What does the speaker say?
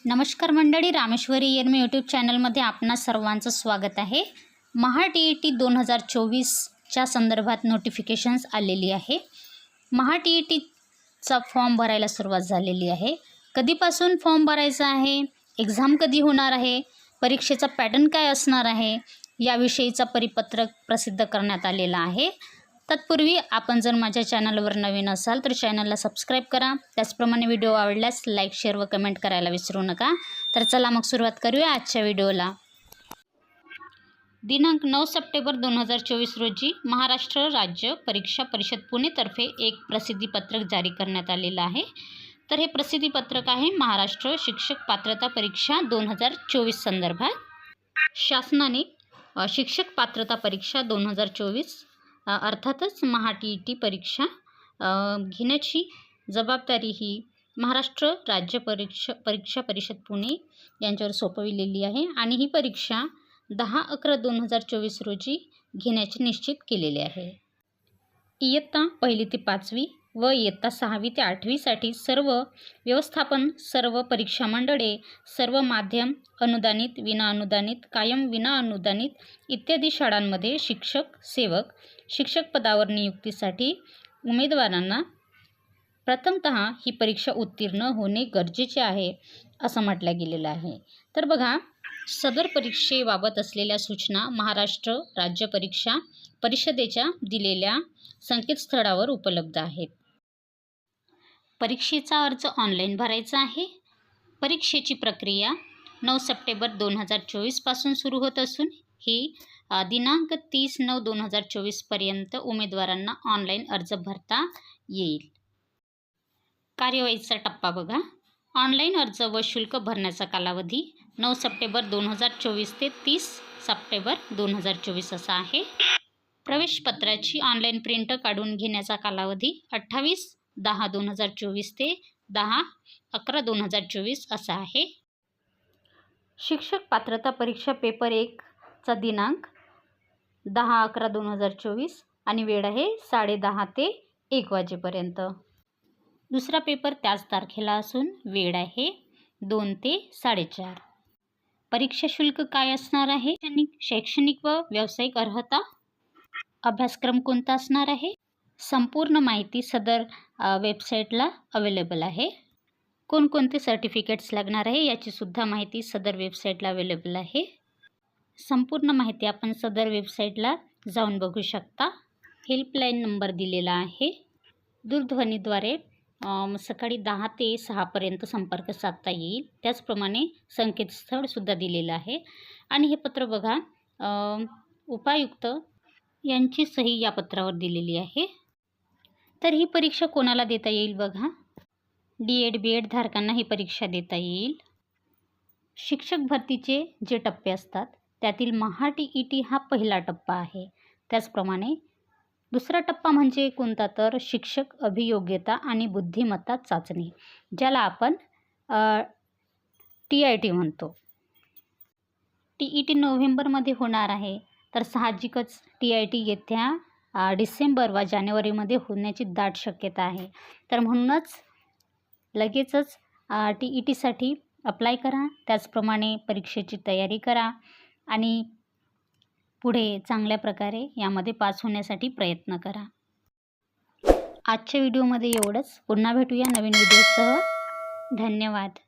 नमस्कार मंडळी, रामेश्वरी येरमी यूट्यूब चॅनलमध्ये आपणा सर्वांचं स्वागत आहे। महा-टी-ई-टी 2024च्या संदर्भात नोटिफिकेशन्स आलेली आहे। महा-टी-ई-टीचा फॉर्म भरायला सुरुवात झालेली आहे। कधीपासून फॉर्म भरायचा आहे, एक्झाम कधी होणार आहे, परीक्षेचा पॅटर्न काय असणार आहे याविषयीचा परिपत्रक प्रसिद्ध करण्यात आलेला आहे। तत्पूर्वी आपण जर माझ्या चॅनलवर नवीन असाल तर चॅनलला सबस्क्राइब करा। त्याचप्रमाणे व्हिडिओ आवडल्यास लाईक, शेअर व कमेंट करायला विसरू नका। तर चला मग सुरुवात करूया आजच्या व्हिडिओला। दिनांक 9 सप्टेंबर 2024 रोजी महाराष्ट्र राज्य परीक्षा परिषद पुणे तर्फे एक प्रसिद्धीपत्रक जारी करण्यात आलेलं आहे। तर हे प्रसिद्धीपत्रक आहे महाराष्ट्र शिक्षक पात्रता परीक्षा 2024 संदर्भात। शासनाने शिक्षक पात्रता परीक्षा 2024 अर्थातच महा-टी-ई-टी परीक्षा घेण्याची जबाबदारी ही महाराष्ट्र राज्य परीक्षा परिषद पुणे यांच्यावर सोपविलेली आहे आणि ही परीक्षा 10/11/2024 रोजी घेण्याचे निश्चित केलेले आहे। इयत्ता 1ली ते 5वी व इयत्ता 6वी ते 8वीसाठी सर्व व्यवस्थापन, सर्व परीक्षा मंडळे, सर्व माध्यम, अनुदानित, विनाअनुदानित, कायम विनाअनुदानित इत्यादी शाळांमध्ये शिक्षक, सेवक, शिक्षक पदावर नियुक्तीसाठी उमेदवारांना प्रथमतः ही परीक्षा उत्तीर्ण होणे गरजेचे आहे असं म्हटलं गेलेलं आहे। तर बघा, सदर परीक्षेबाबत असलेल्या सूचना महाराष्ट्र राज्य परीक्षा परिषदेच्या दिलेल्या संकेतस्थळावर उपलब्ध आहेत। परीक्षेचा अर्ज ऑनलाईन भरायचा आहे। परीक्षेची प्रक्रिया 9 सप्टेंबर 2024 पासून सुरू होत असून ही दिनांक 30/9/2024 पर्यंत उमेदवारांना ऑनलाईन अर्ज भरता येईल। कार्यवाहीचा टप्पा बघा, ऑनलाईन अर्ज व शुल्क भरण्याचा कालावधी 9 सप्टेंबर 2024 ते 30 सप्टेंबर 2024 असा आहे। प्रवेशपत्राची ऑनलाईन प्रिंट काढून घेण्याचा कालावधी 28/10/2024 ते 10/11/2024 असा आहे। शिक्षक पात्रता परीक्षा पेपर 1चा दिनांक 10/11/2024 आणि वेळ आहे 10:30 ते 1 वाजेपर्यंत। दुसरा पेपर त्याच तारखेला असून वेळ आहे 2 ते 4:30। परीक्षा शुल्क काय असणार आहे? शैक्षणिक व व्यावसायिक अर्हता, अभ्यासक्रम कोणता असणार आहे, संपूर्ण माहिती सदर वेबसाईटला अवेलेबल आहे। कोणकोणते सर्टिफिकेट्स लागणार आहे याची सुद्धा माहिती सदर वेबसाईटला अवेलेबल आहे। संपूर्ण माहिती आपण सदर वेबसाईटला जाऊन बघू शकता। हेल्पलाईन नंबर दिलेला आहे। दूरध्वनीद्वारे सकाळी 10 ते 6 पर्यंत संपर्क साधता येईल। त्याचप्रमाणे संकेतस्थळ सुद्धा दिलेलं आहे आणि हे पत्र बघा, उपायुक्त यांची सही या पत्रावर दिलेली आहे। तर ही परीक्षा कोणाला देता येईल बघा, डी.एड. बी.एड. धारकांना ही परीक्षा देता येईल। शिक्षक भरतीचे जे टप्पे असतात त्यातील महा-टी-ई-टी हा पहिला टप्पा आहे। त्याचप्रमाणे दुसरा टप्पा म्हणजे कोणता, तर शिक्षक अभियोग्यता आणि बुद्धिमत्ता चाचणी, ज्याला आपण टी-आय-टी म्हणतो। टी-ई-टी नोव्हेंबरमध्ये होणार आहे, तर साहजिकच टी-आय-टी येत्या डिसेंबर व जानेवारीमध्ये होण्याची दाट शक्यता आहे। तर म्हणूनच लगेचच टी-ई-टीसाठी अप्लाय करा, त्याचप्रमाणे परीक्षेची तयारी करा आणि पुढे चांगल्या प्रकारे यामध्ये पास होण्यासाठी प्रयत्न करा। आजच्या व्हिडिओमध्ये एवढंच। पुन्हा भेटूया नवीन व्हिडिओसह। धन्यवाद।